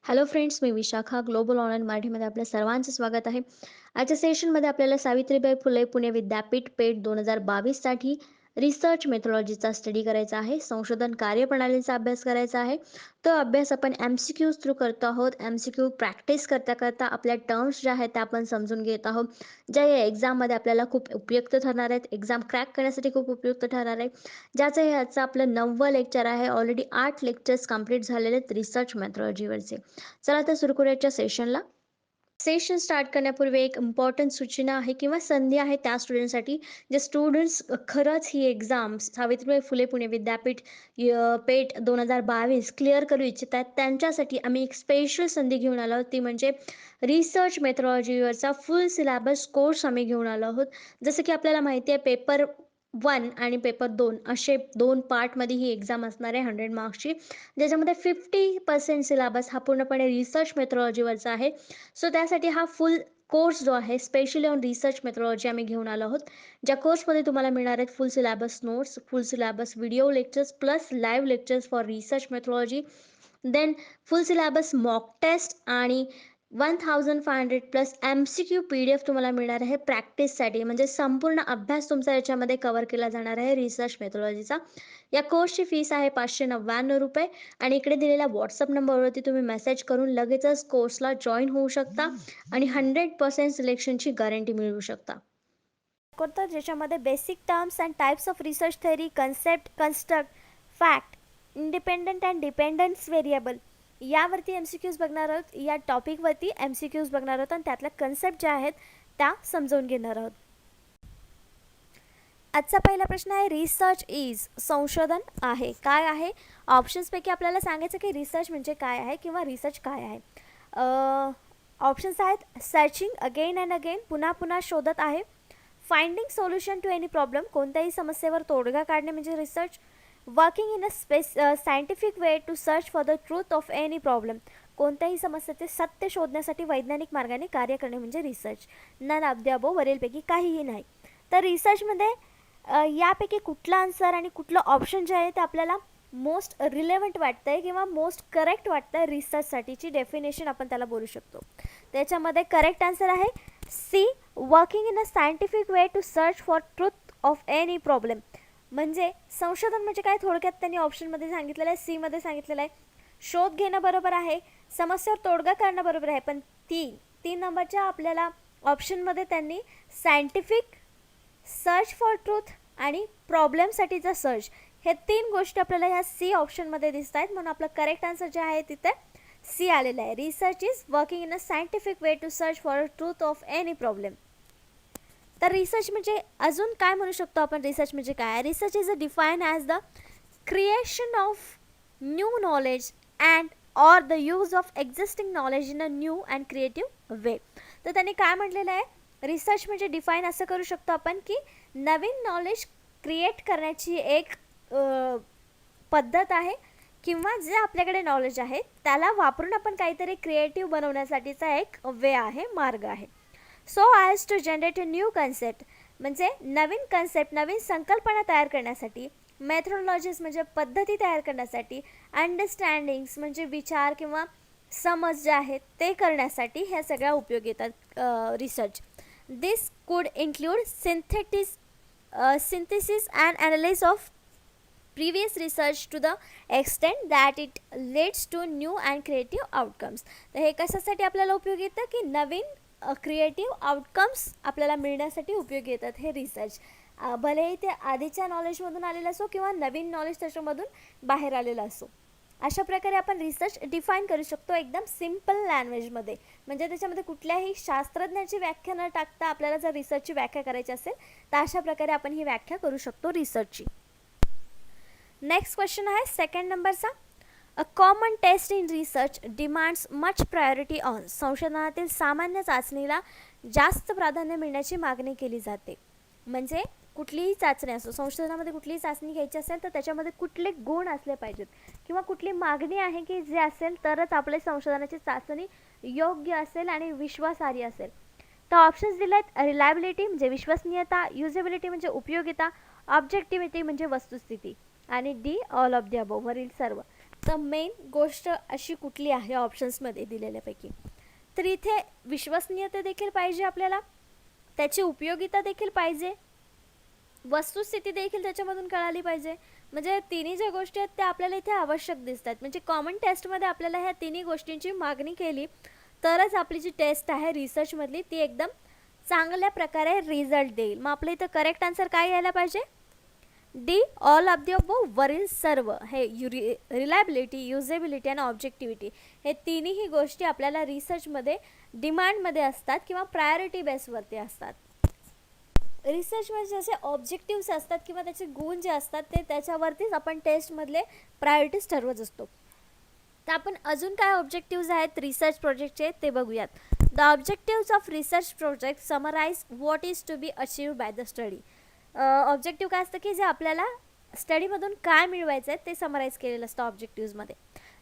Hello friends, मी Vishakha. Global online मराठीमध्ये आपल्या सर्वांचं स्वागत आहे. आजच्या सेशनमध्ये आपल्याला सावित्रीबाई फुले पुणे विद्यापीठ पेठ 2022 साठी रिसर्च मेथॉलॉजीचा स्टडी करायचा आहे. संशोधन कार्यप्रणालीचा अभ्यास करायचा आहे. तो अभ्यास आपण MCQs थ्रू करतो आहोत. MCQ प्रॅक्टिस करता करता आपल्या टर्म्स ज्या आहेत त्या आपण समजून घेत आहोत, ज्या या एक्झाममध्ये आपल्याला खूप उपयुक्त ठरणार आहेत. एक्झाम क्रॅक करण्यासाठी खूप उपयुक्त ठरणार आहे. ज्याचं हे आजचं आपलं 9वं लेक्चर आहे. ऑलरेडी 8 लेक्चर्स कंप्लीट झालेले आहेत रिसर्च मेथॉलॉजीवरचे. चला तर सुरू करूयाच्या सेशनला. सेशन स्टार्ट करण्यापूर्वी एक इम्पॉर्टंट सूचना आहे किंवा संधी आहे त्या स्टुडंटसाठी जे स्टुडंट्स खरंच ही एक्झाम सावित्रीबाई फुले पुणे विद्यापीठ पेठ 2022 क्लिअर करू इच्छित आहेत. त्यांच्यासाठी आम्ही एक स्पेशल संधी घेऊन आलो आहोत, ती म्हणजे रिसर्च मेथॉलॉजीवरचा फुल सिलेबस कोर्स आम्ही घेऊन आलो आहोत. जसं की आपल्याला माहिती आहे, पेपर 1 आणि पेपर 2 असे 2 पार्टमध्ये ही एक्झाम असणार आहे 100 मार्क्सची, ज्याच्यामध्ये 50% सिलेबस हा पूर्णपणे रिसर्च मेथॉलॉजीवरचा आहे. सो त्यासाठी हा फुल कोर्स जो आहे स्पेशली ऑन रिसर्च मेथॉलॉजी आम्ही घेऊन आलो आहोत. ज्या कोर्समध्ये तुम्हाला मिळणार आहेत full syllabus notes, full syllabus video lectures plus live lectures for research methodology, then full syllabus mock test आणि 1500 प्लस MCQ PDF तुम्हाला मिळणार आहे प्रॅक्टिससाठी. म्हणजे संपूर्ण अभ्यास तुमचा याच्यामध्ये कव्हर केला जाणार आहे रिसर्च मेथॉलॉजीचा. या कोर्सची फीस आहे ₹599 आणि इकडे दिलेल्या व्हॉट्सअप नंबरवरती तुम्ही मेसेज करून लगेचच कोर्सला जॉईन होऊ शकता आणि 100% सिलेक्शनची गॅरंटी मिळवू शकता. करतो ज्याच्यामध्ये basic terms and types of research theory, concept, construct, fact, independent and dependence variable यावरती MCQs बघणार आहोत. या टॉपिकवरती MCQs बघणार आहोत आणि त्यातल्या कन्सेप्ट ज्या आहेत त्या समजावून घेणार आहोत. आजचा पहिला प्रश्न आहे, रिसर्च इज संशोधन आहे. काय आहे? ऑप्शन्सपैकी आपल्याला सांगायचं की रिसर्च म्हणजे काय आहे किंवा रिसर्च काय आहे. ऑप्शन्स आहेत, सर्चिंग अगेन अँड अगेन, पुन्हा पुन्हा शोधत आहे. Finding solution to any problem, कोणत्याही समस्येवर तोडगा काढणे म्हणजे research. Working in a scientific way to search for the truth of any problem, कोणत्याही समस्येचे सत्य शोधण्यासाठी वैज्ञानिक मार्गाने कार्य करणे म्हणजे research. None of the above, वरीलपैकी काहीही नाही. तर रिसर्चमध्ये यापैकी कुठला आन्सर आणि कुठलं ऑप्शन जे आहे ते आपल्याला मोस्ट रिलेव्हंट वाटतं आहे किंवा मोस्ट करेक्ट वाटतं आहे रिसर्चसाठीची डेफिनेशन आपण त्याला बोलू शकतो. त्याच्यामध्ये करेक्ट आन्सर आहे C, working in a scientific way to search for truth of any problem. म्हणजे संशोधन म्हणजे काय, थोडक्यात त्यांनी ऑप्शनमध्ये सांगितलेलं आहे, सीमध्ये सांगितलेलं आहे शोध घेणं बरोबर आहे, समस्येवर तोडगा काढणं बरोबर आहे, पण तीन नंबरच्या आपल्याला ऑप्शनमध्ये त्यांनी सायंटिफिक, सर्च फॉर ट्रूथ आणि प्रॉब्लेमसाठीचा सर्च, हे 3 गोष्टी आपल्याला ह्या सी ऑप्शनमध्ये दिसत आहेत. म्हणून आपलं करेक्ट आन्सर जे आहे तिथे सी आलेलं आहे. Research is working in a scientific way to search for truth of any problem. तर रिसर्च म्हणजे अजून काय म्हणू शकतो आपण, रिसर्च म्हणजे काय? Research is a define as the creation of new knowledge and or the use of existing knowledge in a new and creative way. तर त्यांनी काय म्हटलेलं आहे, रिसर्च म्हणजे डिफाईन असं करू शकतो आपण की नवीन नॉलेज क्रिएट करण्याची एक पद्धत आहे किंवा जे आपल्याकडे नॉलेज आहे त्याला वापरून आपण काहीतरी क्रिएटिव्ह बनवण्यासाठीचा एक वे आहे, मार्ग आहे. So as to generate a new concept, म्हणजे नवीन कन्सेप्ट, नवीन संकल्पना तयार करण्यासाठी. मेथोडॉलॉजीज म्हणजे पद्धती तयार करण्यासाठी. अंडरस्टँडिंग्स म्हणजे विचार किंवा समज जे आहेत ते करण्यासाठी ह्या सगळ्या उपयोग येतात रिसर्च. दिस कुड include synthesis and analysis of previous research to the extent that it leads to new and creative outcomes. तर हे कशासाठी आपल्याला उपयोग येतं की नवीन क्रिएटिव्ह आउटकम्स आपल्याला मिळण्यासाठी उपयोग येतात हे रिसर्च. भलेही ते आधीच्या नॉलेजमधून आलेलं असो किंवा नवीन नॉलेज त्याच्यामधून बाहेर आलेलं असो. अशा प्रकारे आपण रिसर्च डिफाईन करू शकतो एकदम सिम्पल लँग्वेजमध्ये. म्हणजे त्याच्यामध्ये कुठल्याही शास्त्रज्ञाची व्याख्या न टाकता आपल्याला जर रिसर्चची व्याख्या करायची असेल तर अशा प्रकारे आपण ही व्याख्या करू शकतो रिसर्चची. नेक्स्ट क्वेश्चन आहे second number. A common test in research demands much priority on, संशोधनातील सामान्य चाचणीला जास्त प्राधान्य मिळण्याची मागणी केली जाते. म्हणजे कुठलीही चाचणी असो, संशोधनामध्ये कुठलीही चाचणी घ्यायची असेल तर त्याच्यामध्ये कुठले गुण असले पाहिजेत किंवा कुठली मागणी आहे की जे असेल तरच आपले संशोधनाची चाचणी योग्य असेल आणि विश्वासार्ह असेल. तर ऑप्शन्स दिले आहेत, रिलायबिलिटी म्हणजे विश्वसनीयता, युजेबिलिटी म्हणजे उपयोगिता, ऑब्जेक्टिव्हिटी म्हणजे वस्तुस्थिती आणि D all of the above, वरील सर्व. तर मेन गोष्ट अशी कुठली आहे ऑप्शन्समध्ये दिलेल्यापैकी? तर इथे विश्वसनीयता देखील पाहिजे आपल्याला, त्याची उपयोगिता देखील पाहिजे, वस्तुस्थिती देखील त्याच्यामधून कळाली पाहिजे. म्हणजे तिन्ही ज्या गोष्टी आहेत त्या आपल्याला इथे आवश्यक दिसतात. म्हणजे कॉमन टेस्टमध्ये आपल्याला ह्या तिन्ही गोष्टींची मागणी केली तरच आपली जी टेस्ट आहे रिसर्चमधली ती एकदम चांगल्या प्रकारे रिझल्ट देईल. मग आपलं इथं करेक्ट आन्सर काय यायला पाहिजे? D, all of the above. वरील सर्व हे रिलायबिलिटी, युजेबिलिटी आणि ऑब्जेक्टिव्हिटी हे तिन्ही गोष्टी आपल्याला रिसर्चमध्ये डिमांडमध्ये असतात किंवा प्रायोरिटी बेसवरती असतात. रिसर्चमध्ये जसे ऑब्जेक्टिव्स असतात किंवा त्याचे गुण जे असतात ते त्याच्यावरतीच आपण टेस्टमधले प्रायोरिटीज ठरवत असतो. तर आपण अजून काय ऑब्जेक्टिव्स आहेत रिसर्च प्रोजेक्टचे ते बघूयात. The objectives of research project summarize what is to be achieved by the study. Objective काय असतं की जे आपल्याला स्टडीमधून काय मिळवायचं आहे ते समराईज केलेलं असतं ऑब्जेक्टिव्समध्ये.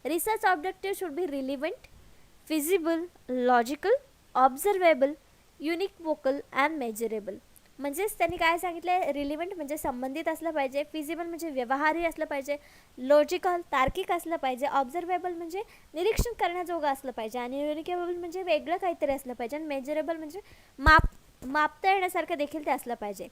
Research objective should be relevant, feasible, logical, observable, unique, vocal and measurable. म्हणजेच त्यांनी काय सांगितलं आहे, रिलिव्हंट म्हणजे संबंधित असलं पाहिजे, फिजिबल म्हणजे व्यवहारी असलं पाहिजे, लॉजिकल तार्किक असलं पाहिजे, ऑब्झर्वेबल म्हणजे निरीक्षण करण्याजोगं असलं पाहिजे आणि युनिकेबल म्हणजे वेगळं काहीतरी असलं पाहिजे आणि मेजरेबल म्हणजे मापता येण्यासारखं देखील ते असलं पाहिजे.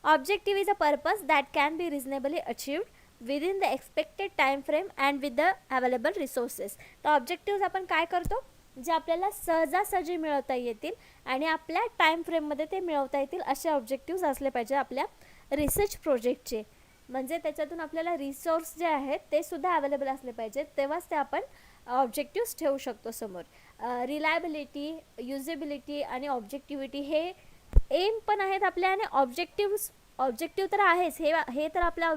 Objective is a purpose that can be reasonably achieved within the expected time frame and with the available resources. तर ऑब्जेक्टिव्ह आपण काय करतो, जे आपल्याला सहजासहजी मिळवता येतील आणि आपल्या टाईम फ्रेममध्ये ते मिळवता येतील असे ऑब्जेक्टिव्स असले पाहिजे आपल्या रिसर्च प्रोजेक्टचे. म्हणजे त्याच्यातून आपल्याला रिसोर्स जे आहेत ते सुद्धा अवेलेबल असले पाहिजेत, तेव्हाच ते आपण ऑब्जेक्टिव्स ठेवू शकतो समोर. रिलायबिलिटी, युजेबिलिटी आणि ऑब्जेक्टिव्हिटी हे एम पण आहेत आपल्या आणि ऑब्जेक्टिव्ह तर आहेच, हे तर आपल्या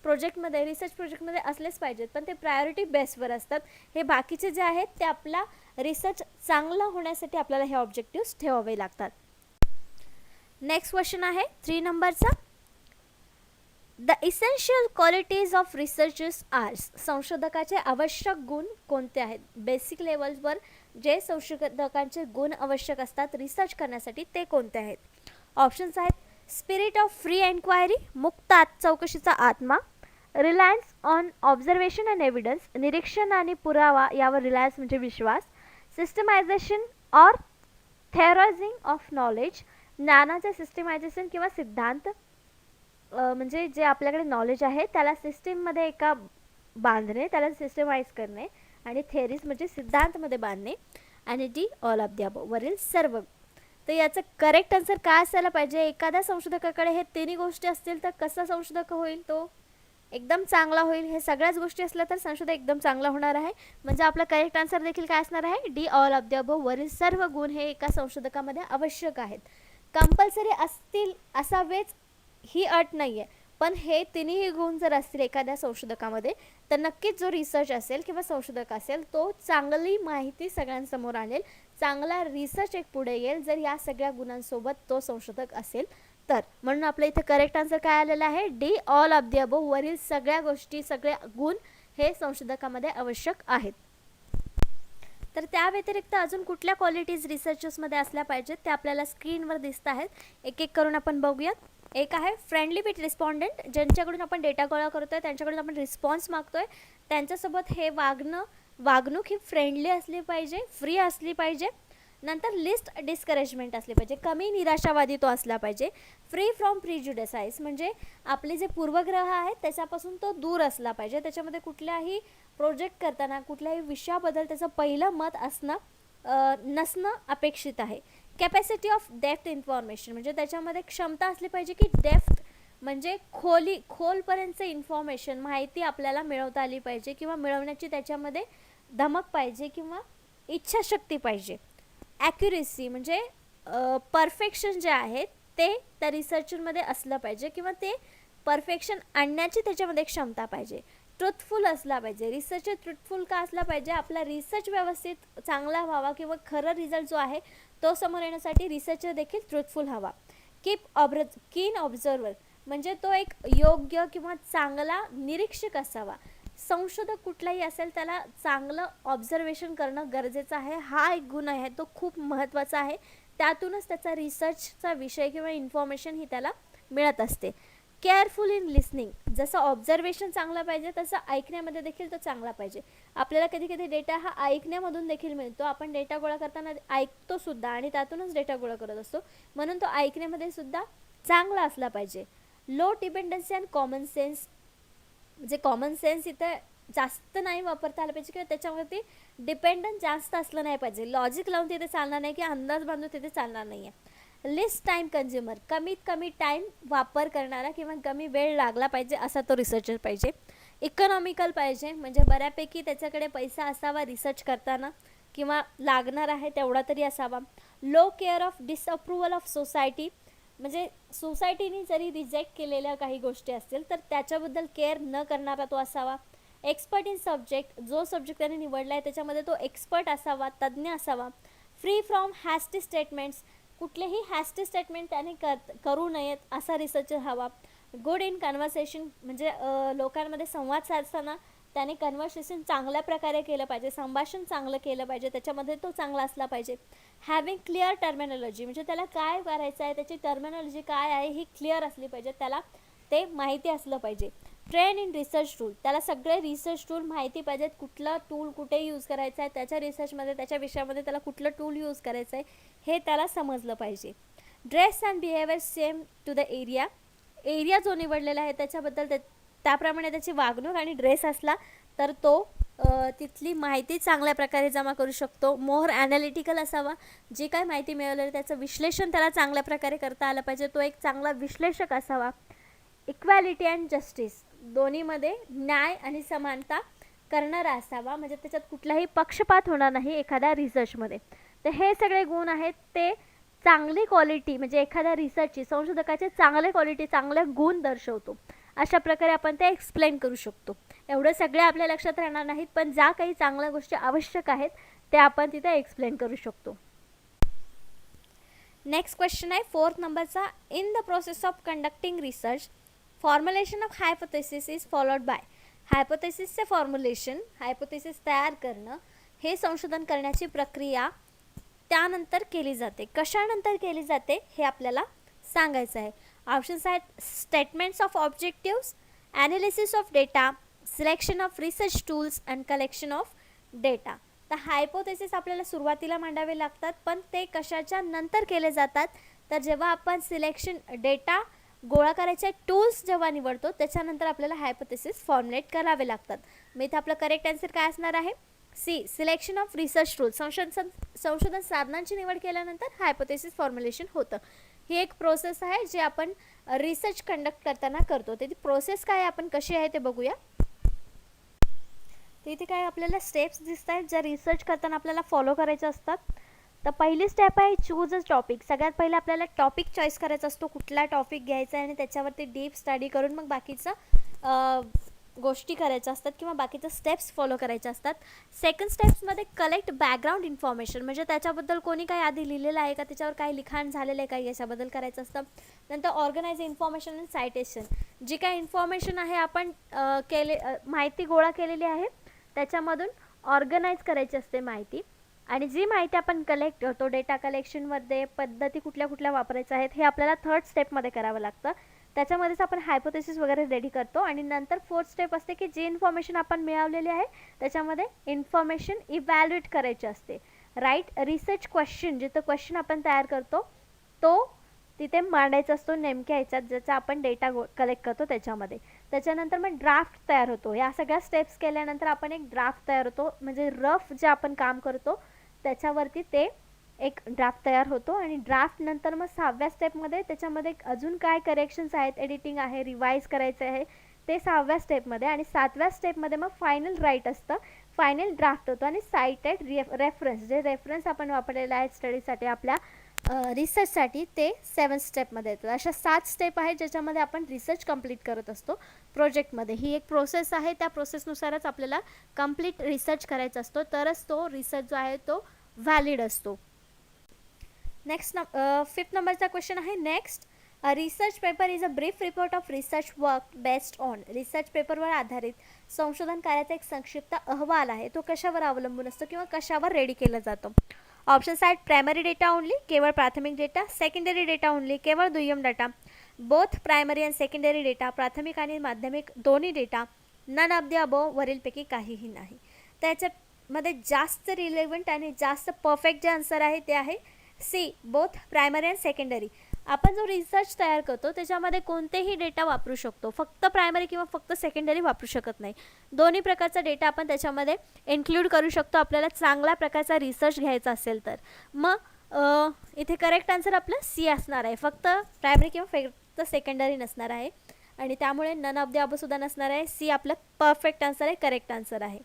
प्रोजेक्टमध्ये रिसर्च प्रोजेक्टमध्ये असलेच पाहिजेत, पण ते प्रायोरिटी बेसवर असतात. हे बाकीचे जे आहेत ते आपला रिसर्च चांगला होण्यासाठी आपल्याला हे ऑब्जेक्टिव्स ठेवावे लागतात. नेक्स्ट क्वेश्चन आहे 3 नंबरचा. The essential qualities of researchers are. संशोधकाचे आवश्यक गुण कोणते आहेत? बेसिक लेवलवर जे संशोधकांचे गुण आवश्यक असतात रिसर्च करण्यासाठी ते कोणते आहेत? ऑप्शन्स आहेत स्पिरिट ऑफ फ्री एन्क्वायरी, मुक्त चौकशीचा आत्मा, Reliance on observation and evidence, निरीक्षण आणि पुरावा यावर रिलायन्स म्हणजे विश्वास, सिस्टमायझेशन ऑर थेअरायझिंग ऑफ नॉलेज, ज्ञानाचे सिस्टमायझेशन किंवा सिद्धांत, म्हणजे जे आपल्याकडे नॉलेज आहे त्याला सिस्टीममध्ये एका बांधणे, त्याला सिस्टमाइज करणे, आणि थेअरीज म्हणजे सिद्धांतमध्ये बांधणे, आणि D all of the above वरील सर्व. तर याचं करेक्ट आन्सर काय असायला पाहिजे? एखाद्या संशोधकाकडे हे तिन्ही गोष्टी असतील तर कसा संशोधक होईल? तो एकदम चांगला होईल. हे सगळ्याच गोष्टी असल्या तर संशोधक एकदम चांगला होणार आहे. म्हणजे आपला करेक्ट आन्सर देखील काय असणार आहे? D all of the above वरील सर्व गुण हे एका संशोधकामध्ये आवश्यक आहेत. कंपल्सरी असतील असावेच ही अट नाही आहे, पण हे तिन्ही गुण जर असतील एखाद्या संशोधकामध्ये तर नक्कीच जो रिसर्च असेल किंवा संशोधक असेल तो चांगली माहिती सगळ्यांसमोर आणेल, चांगला रिसर्च एक पुढे येईल जर या सगळ्या गुणांसोबत तो संशोधक असेल तर. म्हणून आपलं इथे करेक्ट आन्सर काय आलेलं आहे? D all of the above वरील सगळ्या गोष्टी, सगळे गुण हे संशोधकामध्ये आवश्यक आहेत. तर त्या व्यतिरिक्त अजून कुठल्या क्वालिटीज रिसर्चर्समध्ये असल्या पाहिजेत ते आपल्याला स्क्रीनवर दिसत आहेत. एक एक करून आपण बघूयात. एक आहे फ्रेंडली विथ रिस्पॉन्डंट, ज्यांच्याकडून आपण डेटा गोळा करतोय, त्यांच्याकडून आपण रिस्पॉन्स मागतोय, त्यांच्यासोबत हे वागणूक ही फ्रेंडली असली पाहिजे, फ्री असली पाहिजे. नंतर लिस्ट डिस्करेजमेंट असली पाहिजे, कमी निराशावादी तो असला पाहिजे. फ्री फ्रॉम प्रिज्युडिसाइज म्हणजे आपले जे पूर्वग्रह आहेत त्याच्यापासून तो दूर असला पाहिजे. त्याच्यामध्ये कुठल्याही प्रोजेक्ट करताना कुठल्याही विषयाबद्दल त्याचं पहिलं मत नसणं अपेक्षित आहे. कॅपॅसिटी ऑफ डेप्थ इन्फॉर्मेशन म्हणजे त्याच्यामध्ये क्षमता असली पाहिजे की डेप्थ म्हणजे खोलपर्यंतचं इन्फॉर्मेशन, माहिती आपल्याला मिळवता आली पाहिजे किंवा मिळवण्याची त्याच्यामध्ये धमक पाहिजे किंवा इच्छाशक्ती पाहिजे. ॲक्युरेसी म्हणजे परफेक्शन जे आहे ते त्या रिसर्चरमध्ये असलं पाहिजे किंवा ते परफेक्शन आणण्याची त्याच्यामध्ये क्षमता पाहिजे. ट्रुथफुल असला पाहिजे, रिसर्चर ट्रुथफुल का असला पाहिजे? आपला रिसर्च व्यवस्थित चांगला व्हावा किंवा खरं रिझल्ट जो आहे तो समोर येण्यासाठी रिसर्चर देखील ट्रुथफुल हवा. कीन ऑब्झर्वर म्हणजे तो एक योग्य किंवा चांगला निरीक्षक असावा. संशोधक कुठलाही असेल त्याला चांगलं ऑब्झर्वेशन करणं गरजेचं आहे. हा एक गुण आहे, तो खूप महत्त्वाचा आहे. त्यातूनच त्याचा रिसर्चचा विषय किंवा इन्फॉर्मेशन ही त्याला मिळत असते. केअरफुल इन लिसनिंग, जसं ऑब्झर्वेशन चांगलं पाहिजे तसं ऐकण्यामध्ये देखील तो चांगला पाहिजे. आपल्याला कधी कधी डेटा हा ऐकण्यामधून देखील मिळतो. आपण डेटा गोळा करताना ऐकतो सुद्धा आणि त्यातूनच डेटा गोळा करत असतो, म्हणून तो ऐकण्यामध्ये सुद्धा चांगला असला पाहिजे. Low dependency and common sense, म्हणजे कॉमन सेन्स इथं जास्त नाही वापरता आलं पाहिजे किंवा त्याच्यावरती डिपेंडन्स जास्त असलं नाही पाहिजे. लॉजिक लावून तिथे चालणार नाही की अंदाज बांधून तिथे चालणार नाही आहे. लिस्ट टाईम कन्झ्युमर, कमीत कमी टाईम वापर करणारा किंवा कमी वेळ लागला पाहिजे असा तो रिसर्चर पाहिजे. इकॉनॉमिकल पाहिजे, म्हणजे बऱ्यापैकी त्याच्याकडे पैसा असावा रिसर्च करताना किंवा लागणार आहे तेवढा तरी असावा. Low care of disapproval of society, म्हणजे सोसायटीने जरी रिजेक्ट केलेल्या काही गोष्टी असतील तर त्याच्याबद्दल केअर न करणारा तो असावा. एक्सपर्ट इन सब्जेक्ट, जो सब्जेक्ट त्याने निवडला आहे त्याच्यामध्ये तो एक्सपर्ट असावा, तज्ज्ञ असावा. फ्री फ्रॉम हॅस्टी स्टेटमेंट्स, कुठलेही हॅस्टी स्टेटमेंट त्याने करू नयेत असा रिसर्चर हवा. गुड इन कन्व्हर्सेशन, म्हणजे लोकांमध्ये संवाद साधताना त्याने कन्व्हर्सेशन चांगल्या प्रकारे केलं पाहिजे, संभाषण चांगलं केलं पाहिजे, त्याच्यामध्ये तो चांगला असला पाहिजे. हॅविंग क्लिअर टर्मिनॉलॉजी, म्हणजे त्याला काय करायचं आहे त्याची टर्मिनॉलॉजी काय आहे ही क्लिअर असली पाहिजे, त्याला ते माहिती असलं पाहिजे. ट्रेन इन रिसर्च टूल, त्याला सगळे रिसर्च टूल माहिती पाहिजेत, कुठला टूल कुठे यूज करायचा आहे, त्याच्या रिसर्चमध्ये त्याच्या विषयामध्ये त्याला कुठलं टूल यूज करायचं आहे हे त्याला समजलं पाहिजे. Dress and behaviour same to the area, area जो निवडलेला आहे त्याच्याबद्दल त्याप्रमाणे त्याची वागणूक आणि ड्रेस असला तर तो तिथली माहिती चांगल्या प्रकारे जमा करू शकतो. मोर ॲनालिटिकल असावा, जी काय माहिती मिळवलेली त्याचं विश्लेषण त्याला चांगल्या प्रकारे करता आलं पाहिजे, तो एक चांगला विश्लेषक असावा. इक्वॅलिटी अँड जस्टिस, दोन्हीमध्ये न्याय आणि समानता करणारा असावा, म्हणजे त्याच्यात कुठलाही पक्षपात होणार नाही एखाद्या रिसर्चमध्ये. तर हे सगळे गुण आहेत ते चांगली क्वालिटी, म्हणजे एखाद्या रिसर्चची संशोधकाचे चांगले क्वालिटी चांगले गुण दर्शवतो. अशा प्रकारे आपण ते एक्सप्लेन करू शकतो. एवढं सगळे आपल्या लक्षात राहणार नाहीत, पण ज्या काही चांगल्या गोष्टी आवश्यक आहेत त्या आपण तिथे एक्सप्लेन करू शकतो. नेक्स्ट क्वेश्चन आहे 4th नंबरचा. In the process of conducting research formulation of hypothesis is followed by. हायपोथेसिसचे फॉर्म्युलेशन, हायपोथेसिस तयार करणं हे संशोधन करण्याची प्रक्रिया त्यानंतर केली जाते. कशानंतर केली जाते हे आपल्याला सांगायचं आहे. ऑप्शन्स आहेत statements of objectives, analysis of data, selection of research tools and collection of data. तर हायपोथेसिस आपल्याला सुरुवातीला मांडावे लागतात, पण ते कशाच्या नंतर केले जातात तर जेव्हा आपण सिलेक्शन डेटा गोळा करायचे टूल्स जेव्हा निवडतो त्याच्यानंतर आपल्याला हायपोथेसिस फॉर्म्युलेट करावे लागतात. मग इथे आपलं करेक्ट आन्सर काय असणार आहे? C, selection of research tools. संशोधन साधनांची निवड केल्यानंतर हायपोथेसिस फॉर्म्युलेशन होतं. ही एक प्रोसेस आहे जी आपण रिसर्च कंडक्ट करताना करतो. ती प्रोसेस काय आपण कशी आहे ते बघूया. तर इथे काय आपल्याला स्टेप्स दिसत आहेत ज्या रिसर्च करताना आपल्याला फॉलो करायच्या असतात. तर पहिली स्टेप आहे चूज अ टॉपिक. सगळ्यात पहिले आपल्याला टॉपिक चॉईस करायचा असतो, कुठला टॉपिक घ्यायचा आहे आणि त्याच्यावरती डीप स्टडी करून मग बाकीचं गोष्टी करायच्या असतात किंवा बाकीच्या स्टेप्स फॉलो करायच्या असतात. सेकंड स्टेप्समध्ये कलेक्ट बॅकग्राऊंड इन्फॉर्मेशन, म्हणजे त्याच्याबद्दल कोणी काही आधी लिहिलेलं आहे का, त्याच्यावर काही लिखाण झालेलं आहे का याच्याबद्दल करायचं असतं. नंतर ऑर्गनाइज इन्फॉर्मेशन अँड सायटेशन, जी काही इन्फॉर्मेशन आहे आपण माहिती गोळा केलेली आहे त्याच्यामधून ऑर्गनाइज करायची असते माहिती. आणि जी माहिती आपण कलेक्ट करतो डेटा कलेक्शनमध्ये पद्धती कुठल्या कुठल्या वापरायच्या आहेत हे आपल्याला थर्ड स्टेपमध्ये करावं लागतं. त्याच्यामध्येच आपण हायपोथेसिस वगैरे रेडी करतो. आणि नंतर फोर्थ स्टेप असते की जी इन्फॉर्मेशन आपण मिळवलेली आहे त्याच्यामध्ये इन्फॉर्मेशन इव्हॅल्युएट करायची असते. राईट रिसर्च क्वेश्चन, जिथं क्वेश्चन आपण तयार करतो तो तिथे मांडायचा असतो नेमक्या ह्याच्यात ज्याचा आपण डेटा कलेक्ट करतो त्याच्यामध्ये. त्याच्यानंतर मग ड्राफ्ट तयार होतो. या सगळ्या स्टेप्स केल्यानंतर आपण एक ड्राफ्ट तयार होतो, म्हणजे रफ जे आपण काम करतो त्याच्यावरती ते एक ड्राफ्ट तयार होतो. आणि ड्राफ्ट नंतर मग 6व्या स्टेपमध्ये त्याच्यामध्ये अजून काय करेक्शन्स आहेत, एडिटिंग आहे, रिवाईज करायचं आहे ते 6व्या स्टेपमध्ये. आणि 7व्या स्टेपमध्ये मग फायनल राईट असतं, फायनल ड्राफ्ट होतो. आणि सायटेड रेफरन्स, जे रेफरन्स आपण वापरलेले आहेत स्टडीसाठी आपल्या रिसर्चसाठी ते 7th स्टेपमध्ये येतात. अशा 7 स्टेप आहेत ज्याच्यामध्ये आपण रिसर्च कंप्लीट करत असतो प्रोजेक्टमध्ये. ही एक प्रोसेस आहे, त्या प्रोसेसनुसारच आपल्याला कंप्लीट रिसर्च करायचा असतो, तरच तो रिसर्च जो आहे तो व्हॅलिड असतो. नेक्स्ट 5th नंबरचा क्वेश्चन आहे. Next, a research paper is a brief report of research work based on. Research पेपरवर आधारित संशोधन कार्याचा एक संक्षिप्त अहवाल आहे, तो कशावर अवलंबून असतो किंवा कशावर रेडी केला जातो. ऑप्शन्स आहेत प्रायमरी डेटा ओनली, केवळ प्राथमिक डेटा, सेकंडरी डेटा ओनली, केवळ दुय्यम data, both primary and secondary data, प्राथमिक आणि माध्यमिक दोन्ही data, none of the above, वरीलपैकी काहीही नाही. त्याच्यामध्ये जास्त रिलेव्हंट आणि जास्त परफेक्ट जे आन्सर आहे ते आहे C, both primary and secondary. आपण जो रिसर्च तयार करतो त्याच्यामध्ये कोणतेही डेटा वापरू शकतो, फक्त प्रायमरी किंवा फक्त सेकंडरी वापरू शकत नाही. दोन्ही प्रकारचा डेटा आपण त्याच्यामध्ये इन्क्लूड करू शकतो आपल्याला चांगल्या प्रकारचा रिसर्च घ्यायचा असेल तर. मग इथे करेक्ट आन्सर आपलं सी असणार आहे, फक्त प्रायमरी किंवा फक्त सेकंडरी नसणार आहे आणि त्यामुळे नन ऑफ द अबोव सुद्धा नसणार आहे. सी आपलं परफेक्ट आन्सर आहे, करेक्ट आन्सर आहे.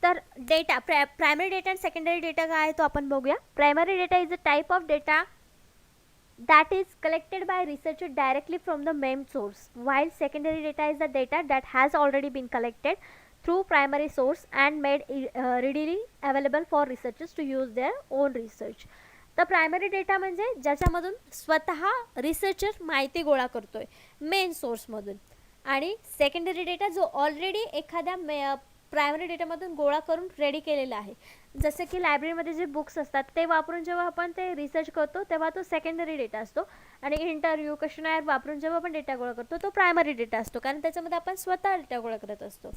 तर डेटा प्रायमरी डेटा आणि सेकंडरी डेटा काय आहे तो आपण बघूया. Primary data is a type of data that is collected by researcher directly from the main source, while secondary data is the data that has already been collected through primary source and made readily available for researchers to use their own research. तर primary data म्हणजे ज्याच्यामधून स्वतः researcher माहिती गोळा करतोय main सोर्समधून, आणि secondary data जो already एखाद्या प्रायमरी डेटामधून गोळा करून रेडी केलेला आहे. जसं की लायब्ररीमध्ये जे बुक्स असतात ते वापरून जेव्हा आपण ते रिसर्च करतो तेव्हा तो सेकंडरी डेटा असतो, आणि इंटरव्ह्यू क्वेश्चनायर वापरून जेव्हा आपण डेटा गोळा करतो तो प्रायमरी डेटा असतो, कारण त्याच्यामध्ये आपण स्वतः डेटा गोळा करत असतो.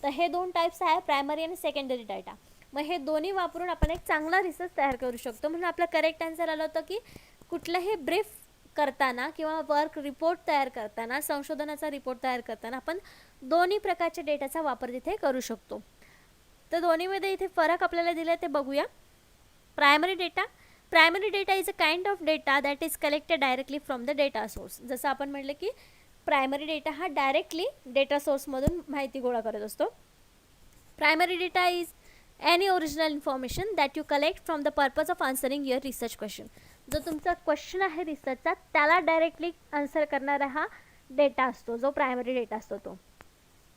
तर हे दोन टाईप्स आहे, प्रायमरी आणि सेकंडरी डेटा. मग हे दोन्ही वापरून आपण एक चांगला रिसर्च तयार करू शकतो. म्हणून आपलं करेक्ट आन्सर आलं होतं की कुठलंही ब्रीफ करताना किंवा वर्क रिपोर्ट तयार करताना, संशोधनाचा रिपोर्ट तयार करताना आपण दोन्ही प्रकारच्या डेटाचा वापर तिथे करू शकतो. तर दोन्हीमध्ये इथे फरक आपल्याला दिला ते बघूया. Primary data is a kind of data that is collected directly from the data source. जसं आपण म्हटलं की प्रायमरी डेटा हा डायरेक्टली डेटा सोर्समधून माहिती गोळा करत असतो. Primary data is any original information that you collect from the purpose of answering your research question. जो तुमचा क्वेश्चन आहे रिसर्चचा त्याला डायरेक्टली आन्सर करणारा हा डेटा असतो, जो प्रायमरी डेटा असतो तो.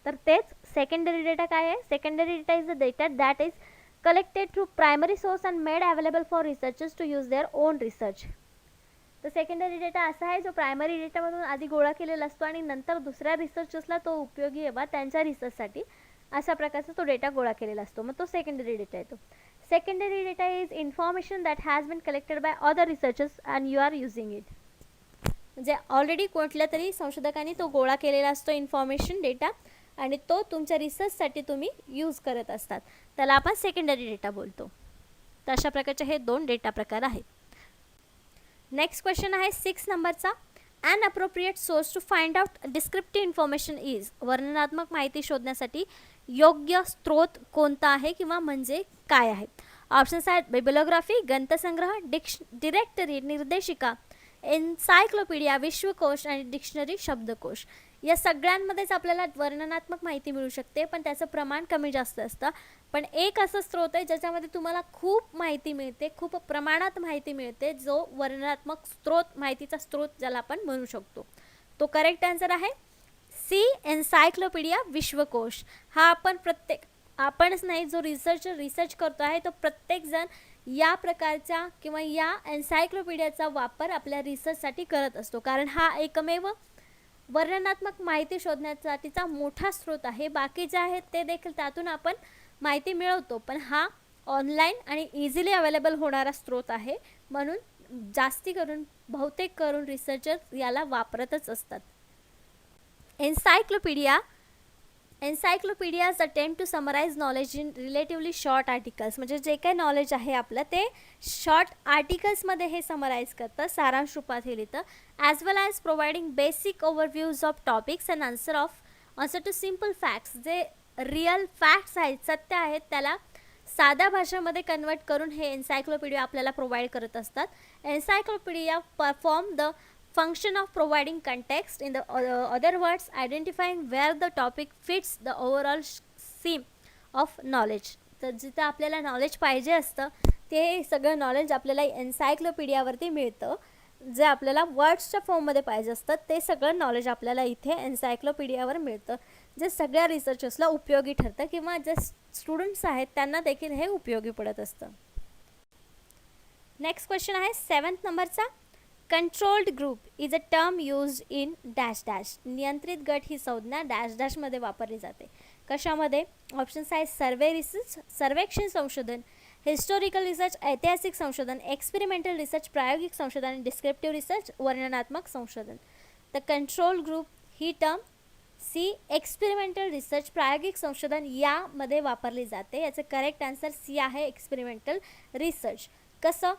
तर तेच सेकंडरी डेटा काय आहे. Secondary data is the data that is collected through primary source and made available for researchers to use their own research. तर सेकंडरी डेटा असा आहे जो प्रायमरी डेटामधून आधी गोळा केलेला असतो आणि नंतर दुसऱ्या रिसर्चर्सला तो उपयोगी यावा त्यांच्या रिसर्चसाठी, अशा प्रकारचा तो डेटा गोळा केलेला असतो. मग तो सेकंडरी डेटा येतो. Secondary data is information that has been collected by other researchers and you are using it. म्हणजे ऑलरेडी कुठल्या तरी संशोधकांनी तो गोळा केलेला असतो इन्फॉर्मेशन डेटा, आणि तो तुमच्या रिसर्चसाठी तुम्ही यूज करत असतात, त्याला आपण सेकंडरी डेटा बोलतो. तर अशा प्रकारचे हे दोन डेटा प्रकार आहेत. नेक्स्ट क्वेश्चन आहे 6 नंबरचा. An appropriate source to find out descriptive information is. वर्णनात्मक माहिती शोधण्यासाठी योग्य स्रोत कोणता आहे किंवा म्हणजे काय आहे. ऑप्शन्स आहेत बिब्लिओग्राफी, ग्रंथसंग्रह, डिरेक्टरी, निर्देशिका, एन्सायक्लोपीडिया, विश्वकोश आणि डिक्शनरी शब्दकोश. या सगळ्यांमध्येच आपल्याला वर्णनात्मक माहिती मिळू शकते, पण त्याचं प्रमाण कमी जास्त असतं. पण एक असं स्रोत आहे ज्याच्यामध्ये तुम्हाला खूप माहिती मिळते, खूप प्रमाणात माहिती मिळते, जो वर्णनात्मक स्रोत, माहितीचा स्रोत ज्याला आपण म्हणू शकतो. तो करेक्ट आन्सर आहे सी, एन्सायक्लोपीडिया विश्वकोश. हा आपणच नाही, जो रिसर्च करतो आहे तो प्रत्येकजण या प्रकारच्या किंवा या एन्सायक्लोपीडियाचा वापर आपल्या रिसर्चसाठी करत असतो, कारण हा एकमेव वर्णनात्मक माहिती शोधण्यासाठीचा मोठा स्रोत आहे. बाकी जे आहेत ते देखील त्यातून आपण माहिती मिळवतो, पण हा ऑनलाईन आणि इझिली अवेलेबल होणारा स्रोत आहे. म्हणून जास्ती करून बहुतेक करून रिसर्चर याला वापरतच असतात. Encyclopedias attempt to summarise knowledge in relatively short articles. म्हणजे जे काही नॉलेज आहे आपलं ते शॉर्ट आर्टिकल्समध्ये हे समराइज करतं, सारांश रूपात हे लिहितं. As well as providing basic overviews of topics and answer to simple facts. जे रिअल फॅक्ट्स आहेत, सत्य आहेत, त्याला साध्या भाषेमध्ये कन्वर्ट करून हे एन्सायक्लोपीडिया आपल्याला प्रोव्हाइड करत असतात. Encyclopaedia perform the function of providing context, in the other words identifying where the topic fits the overall theme of knowledge. तर जिथं आपल्याला नॉलेज पाहिजे असतं ते सगळं नॉलेज आपल्याला एन्सायक्लोपीडियावरती मिळतं. जे आपल्याला वर्ड्सच्या फॉर्ममध्ये पाहिजे असतं ते सगळं नॉलेज आपल्याला इथे एन्सायक्लोपीडियावर मिळतं, जे सगळ्या रिसर्चर्सला उपयोगी ठरतं किंवा जे स्टुडंट्स आहेत त्यांना देखील हे उपयोगी पडत असतं. नेक्स्ट क्वेश्चन आहे 7th नंबरचा. Controlled group is a term use in dash dash. नियंत्रित गट ही संज्ञा डॅश डॅशमध्ये वापरली जाते. कशामध्ये? ऑप्शन्स आहेत सर्वेक्षण संशोधन, हिस्टोरिकल रिसर्च ऐतिहासिक संशोधन, एक्सपेरिमेंटल रिसर्च प्रायोगिक संशोधन आणि डिस्क्रिप्टिव्ह रिसर्च वर्णनात्मक संशोधन. द कंट्रोल ग्रुप ही टर्म सी एक्सपेरिमेंटल रिसर्च प्रायोगिक संशोधन यामध्ये वापरली जाते. याचं करेक्ट आन्सर सी आहे, एक्सपेरिमेंटल रिसर्च. कसं?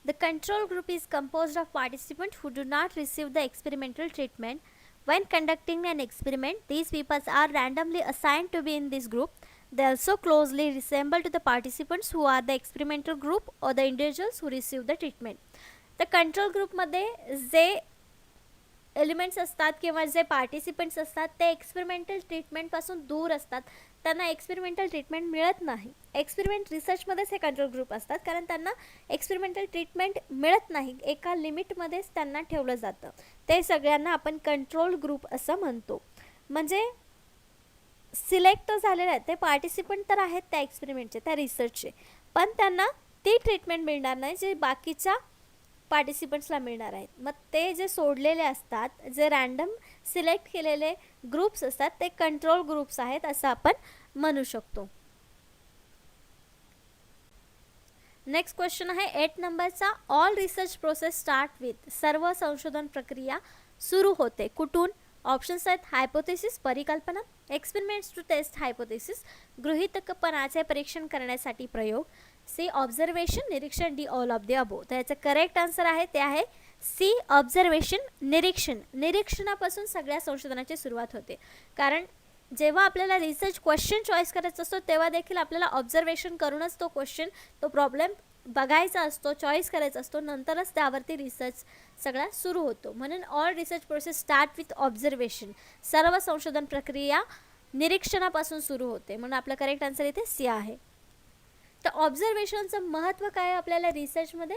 The control group is composed of participants who do not receive the experimental treatment. When conducting an experiment, these people are randomly assigned to be in this group. They also closely resemble to the participants who are the experimental group or the individuals who receive the treatment. The control group मध्ये जे elements असतात किंवा जे participants असतात ते experimental ट्रीटमेंटपासून दूर असतात. त्यांना एक्सपेरिमेंटल ट्रीटमेंट मिळत नाही. एक्सपेरिमेंट रिसर्चमध्येच हे कंट्रोल ग्रुप असतात, कारण त्यांना एक्सपेरिमेंटल ट्रीटमेंट मिळत नाही. एका लिमिटमध्येच त्यांना ठेवलं जातं. ते सगळ्यांना आपण कंट्रोल ग्रुप असं म्हणतो. म्हणजे सिलेक्ट झालेले आहेत ते पार्टिसिपंट तर आहेत त्या एक्सपेरिमेंटचे, त्या रिसर्चचे, पण त्यांना ती ट्रीटमेंट मिळणार नाही जे बाकीच्या पार्टिसिपंट्सला मिळणार आहेत. मग ते जे सोडलेले असतात, जे रँडम सिलेक्ट केलेले ग्रुप्स असतात ते कंट्रोल ग्रुप्स आहेत असं आपण म्हणू शकतो. नेक्स्ट क्वेश्चन आहे 8 नंबरचा. All research process start with. सर्व संशोधन प्रक्रिया सुरू होते कुठून? ऑप्शन्स आहेत हायपोथेसिस परिकल्पना, एक्सपेरिमेंट्स टू टेस्ट हायपोथेसिस गृहीतकपणाचे परीक्षण करण्यासाठी प्रयोग, सी ऑब्झर्वेशन निरीक्षण, D all of the above. तर याचं करेक्ट आन्सर आहे ते आहे सी ऑब्झर्वेशन निरीक्षण. निरीक्षणापासून सगळ्या संशोधनाची सुरुवात होते. कारण जेव्हा आपल्याला रिसर्च क्वेश्चन चॉईस करायचा असतो तेव्हा देखील आपल्याला ऑब्झर्वेशन करूनच तो क्वेश्चन, तो प्रॉब्लेम बघायचा असतो, चॉईस करायचा असतो, नंतरच त्यावरती रिसर्च सगळा सुरू होतो. म्हणून all research process start with observation. सर्व संशोधन प्रक्रिया निरीक्षणापासून सुरू होते. म्हणून आपलं करेक्ट आन्सर इथे सी आहे. तर ऑब्झर्वेशनचं महत्त्व काय आहे आपल्याला रिसर्चमध्ये?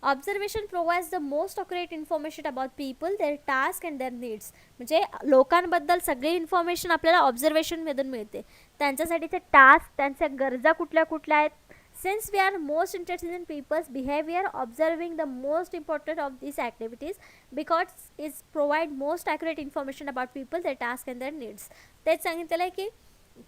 Observation provides the most accurate information about people, their task and their needs. म्हणजे लोकांबद्दल सगळी इन्फॉर्मेशन आपल्याला ऑब्झर्वेशनमधून मिळते. त्यांच्यासाठीचे टास्क, त्यांच्या गरजा कुठल्या कुठल्या आहेत. Since we are most interested in people's behavior, observing the most important of these activities because it provide most accurate information about people, their task and their needs. तेच सांगितलेलं आहे की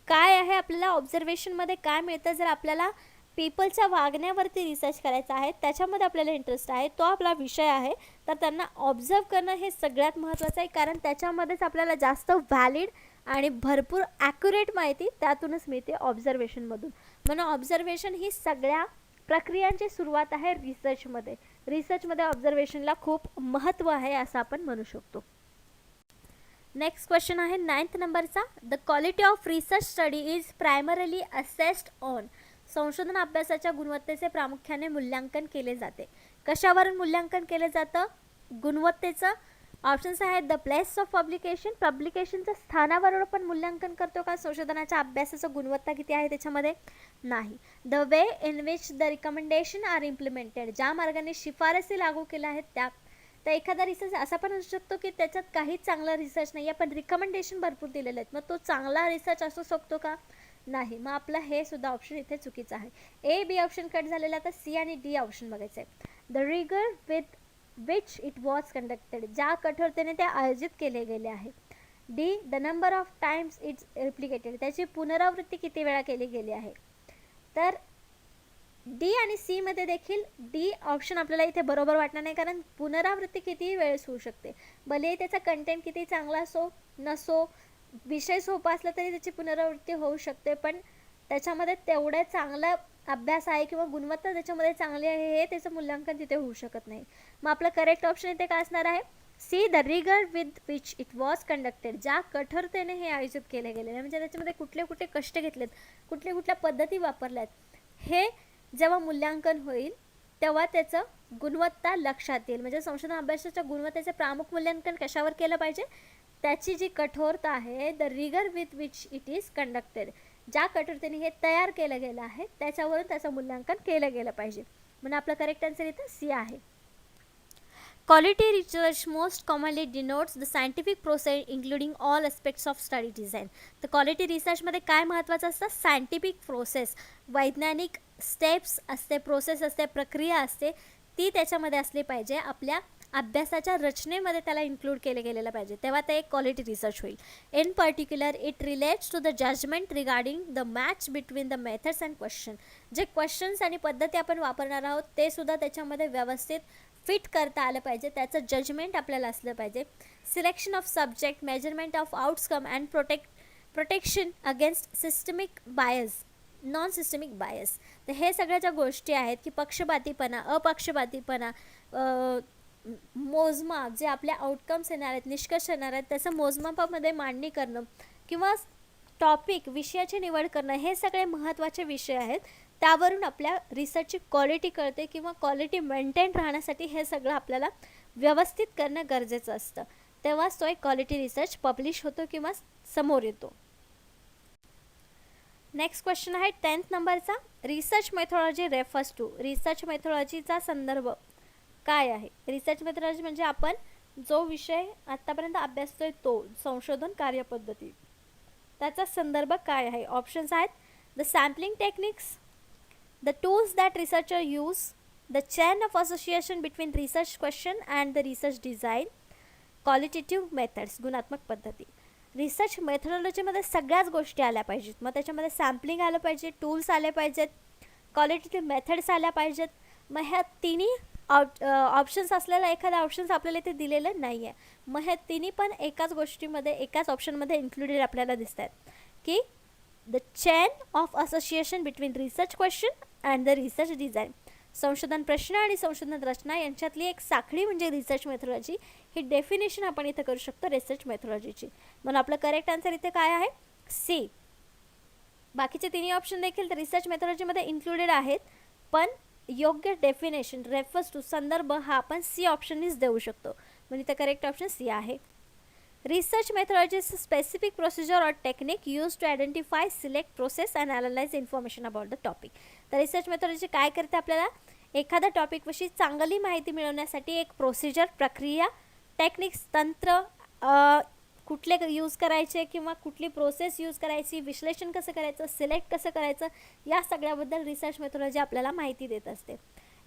काय आहे आपल्याला ऑब्झर्वेशनमध्ये काय मिळतं. जर आपल्याला पीपलच्या वागण्यावरती रिसर्च करायचा आहे, त्याच्यामध्ये आपल्याला इंटरेस्ट आहे, तो आपला विषय आहे, तर त्यांना ऑब्झर्व करणं हे सगळ्यात महत्त्वाचं आहे. कारण त्याच्यामध्येच आपल्याला जास्त व्हॅलिड आणि भरपूर ॲक्युरेट माहिती त्यातूनच मिळते ऑब्झर्वेशनमधून. म्हणून ऑब्झर्वेशन ही सगळ्या प्रक्रियांची सुरुवात आहे रिसर्चमध्ये. रिसर्चमध्ये ऑब्झर्वेशनला खूप महत्त्व आहे असं आपण म्हणू शकतो. नेक्स्ट क्वेश्चन आहे 9th नंबरचा. The quality of research study is primarily assessed on. संशोधन अभ्यासाच्या गुणवत्तेचे प्रामुख्याने मूल्यांकन केले जाते. कशावरून मूल्यांकन केले जातं गुणवत्तेचं? ऑप्शन्स आहेत द प्लेस ऑफ पब्लिकेशन. पब्लिकेशनच्या स्थानावर आपण मूल्यांकन करतो का संशोधनाच्या अभ्यासाचं गुणवत्ता किती आहे त्याच्यामध्ये? नाही. The way in which the recommendation are implemented. ज्या मार्गाने शिफारसी लागू केल्या आहेत त्या. तर एखादा रिसर्च असा पण असू शकतो की त्याच्यात काहीच चांगला रिसर्च नाही आहे पण रिकमेंडेशन भरपूर दिलेले आहेत, मग तो चांगला रिसर्च असू शकतो का? नाही. मग आपलं हे सुद्धा ऑप्शन इथे चुकीचं आहे. ए बी ऑप्शन कट झालेला, तर सी आणि डी ऑप्शन बघायचं आहे. The rigour with which it was conducted. ज्या कठोरतेने ते आयोजित केले गेले आहे. D the number of times it's replicated. त्याची पुनरावृत्ती किती वेळा केली गेली आहे. तर डी आणि सी मध्ये देखील डी ऑप्शन आपल्याला इथे बरोबर वाटणार नाही, कारण पुनरावृत्ती कितीही वेळेस होऊ शकते. भले त्याचा कंटेंट किती चांगला असो नसो, विषय सोपा असला तरी त्याची पुनरावृत्ती होऊ शकते, पण त्याच्यामध्ये तेवढा चांगला अभ्यास आहे किंवा गुणवत्ता त्याच्यामध्ये चांगली आहे हे त्याचं मूल्यांकन तिथे होऊ शकत नाही. मग आपलं करेक्ट ऑप्शन इथे काय असणार आहे? C the rigour with which it was conducted. ज्या कठोरतेने हे आयोजित केले गेलेले, म्हणजे त्याच्यामध्ये कुठले कुठले कष्ट घेतलेत, कुठल्या पद्धती वापरल्यात, हे जेव्हा मूल्यांकन होईल तेव्हा त्याचं गुणवत्ता लक्षात येईल. म्हणजे संशोधन अभ्यासाच्या गुणवत्तेचे प्रामुख मूल्यांकन कशावर केलं पाहिजे? त्याची जी कठोरता आहे, the rigour with which it is conducted. ज्या कठोरतेने हे तयार केलं गेलं आहे त्याच्यावरून त्याचं मूल्यांकन केलं गेलं पाहिजे. म्हणून आपलं करेक्ट आन्सर इथं सी आहे. Quality research most commonly denotes the scientific process including all aspects of study design. तर क्वालिटी रिसर्चमध्ये काय महत्त्वाचं असतं? सायंटिफिक प्रोसेस, वैज्ञानिक स्टेप्स असते, प्रोसेस असते, प्रक्रिया असते, ती त्याच्यामध्ये असली पाहिजे आपल्या अभ्यासाच्या रचनेमध्ये त्याला इन्क्लूड केले गेलेलं पाहिजे, तेव्हा ते एक क्वालिटी रिसर्च होईल. In particular it relates to the judgement regarding the match between the methods and question. जे क्वेश्चन्स आणि पद्धती आपण वापरणार आहोत ते सुद्धा त्याच्यामध्ये व्यवस्थित फिट करता आलं पाहिजे, त्याचं जजमेंट आपल्याला असलं पाहिजे. Selection of subject, measurement of outcome and protection against systemic bias, non systemic bias. तर हे सगळ्या ज्या गोष्टी आहेत की पक्षपातीपणा, अपक्षपातीपणा, मोजमाप, जे आपल्या आउटकम्स येणार आहेत, निष्कर्ष येणार आहेत, त्याचं मोजमापामध्ये मांडणी करणं किंवा टॉपिक, विषयाची निवड करणं, हे सगळे महत्त्वाचे विषय आहेत. त्यावरून आपल्या रिसर्चची क्वालिटी कळते किंवा क्वालिटी मेंटेन राहण्यासाठी हे सगळं आपल्याला व्यवस्थित करणं गरजेचं असतं, तेव्हाच तो एक क्वालिटी रिसर्च पब्लिश होतो किंवा समोर येतो. नेक्स्ट क्वेश्चन आहे 10th नंबरचा. Research methodology refers to. Research मेथॉडॉलॉजीचा संदर्भ काय आहे? रिसर्च मेथॉडॉलॉजी म्हणजे आपण जो विषय आत्तापर्यंत अभ्यासतोय तो संशोधन कार्यपद्धती, त्याचा संदर्भ काय आहे? ऑप्शन्स आहेत the sampling techniques, the tools that researcher use, the chain of association between research question and the research design, qualitative methods, गुणात्मक पद्धती. रिसर्च मेथॉडॉलॉजीमध्ये सगळ्याच गोष्टी आल्या पाहिजेत. मग त्याच्यामध्ये सॅम्पलिंग आलं पाहिजे, टूल्स आले पाहिजेत, क्वालिटेटिव्ह मेथड्स आल्या पाहिजेत. मग ह्या तिन्ही ऑप्शन्स असलेला एखादा ऑप्शन्स आपल्याला इथे दिलेलं नाही आहे. मग ह्या तिन्ही पण एकाच गोष्टीमध्ये, एकाच ऑप्शनमध्ये इन्क्लुडेड आपल्याला दिसत आहेत की the chain of association between research question and the research design. संशोधन प्रश्न आणि संशोधन रचना यांच्यातली एक साखळी म्हणजे रिसर्च मेथॉडॉलॉजी. ही डेफिनेशन आपण इथे करू शकतो रिसर्च मेथॉडॉलॉजीची. म्हणून आपलं करेक्ट आन्सर इथे काय आहे? सी. बाकीचे तिन्ही ऑप्शन देखील तर रिसर्च मेथॉडॉलॉजीमध्ये इन्क्लुडेड आहेत, पण योग्य डेफिनेशन, रेफर्स टू, संदर्भ हा आपण सी ऑप्शननीच देऊ शकतो. म्हणजे इथे करेक्ट ऑप्शन सी आहे. Research methodology is specific procedure और technique use to identify, select, process and analyse information about the topic. तर रिसर्च मेथॉडॉलॉजी काय करते? आपल्याला एखाद्या टॉपिकविषयी चांगली माहिती मिळवण्यासाठी एक प्रोसिजर, प्रक्रिया, टेक्निक्स, तंत्र कुठले यूज करायचे किंवा कुठली प्रोसेस यूज करायची, विश्लेषण कसं करायचं, सिलेक्ट कसं करायचं, या सगळ्याबद्दल रिसर्च मेथॉडॉलॉजी आपल्याला माहिती देत असते.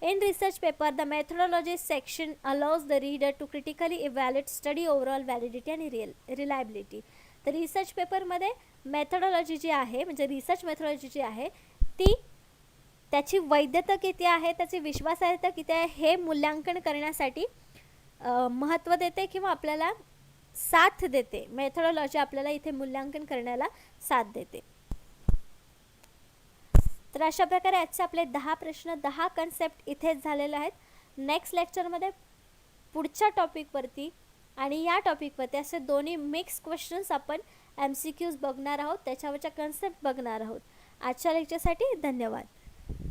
In research paper, the methodology section allows the reader to critically evaluate study overall validity and reliability. तर रिसर्च पेपरमध्ये मेथॉडॉलॉजी जी आहे, म्हणजे रिसर्च मेथॉडॉलॉजी जी आहे ती त्याची वैधता किती आहे, त्याची विश्वासार्हता किती आहे हे मूल्यांकन करण्यासाठी महत्त्व देते किंवा आपल्याला साथ देते. मेथॉडॉलॉजी आपल्याला इथे मूल्यांकन करण्याला साथ देते. तर अशा प्रकारे आजचे आपले 10 प्रश्न, 10 कन्सेप्ट इथेच झालेले आहेत. नेक्स्ट लेक्चरमध्ये पुढच्या टॉपिकवरती आणि या टॉपिकवरती असे दोन्ही मिक्स क्वेश्चन्स आपण MCQs बघणार आहोत, त्याच्यावरच्या कन्सेप्ट बघणार आहोत. आजच्या लेक्चरसाठी धन्यवाद.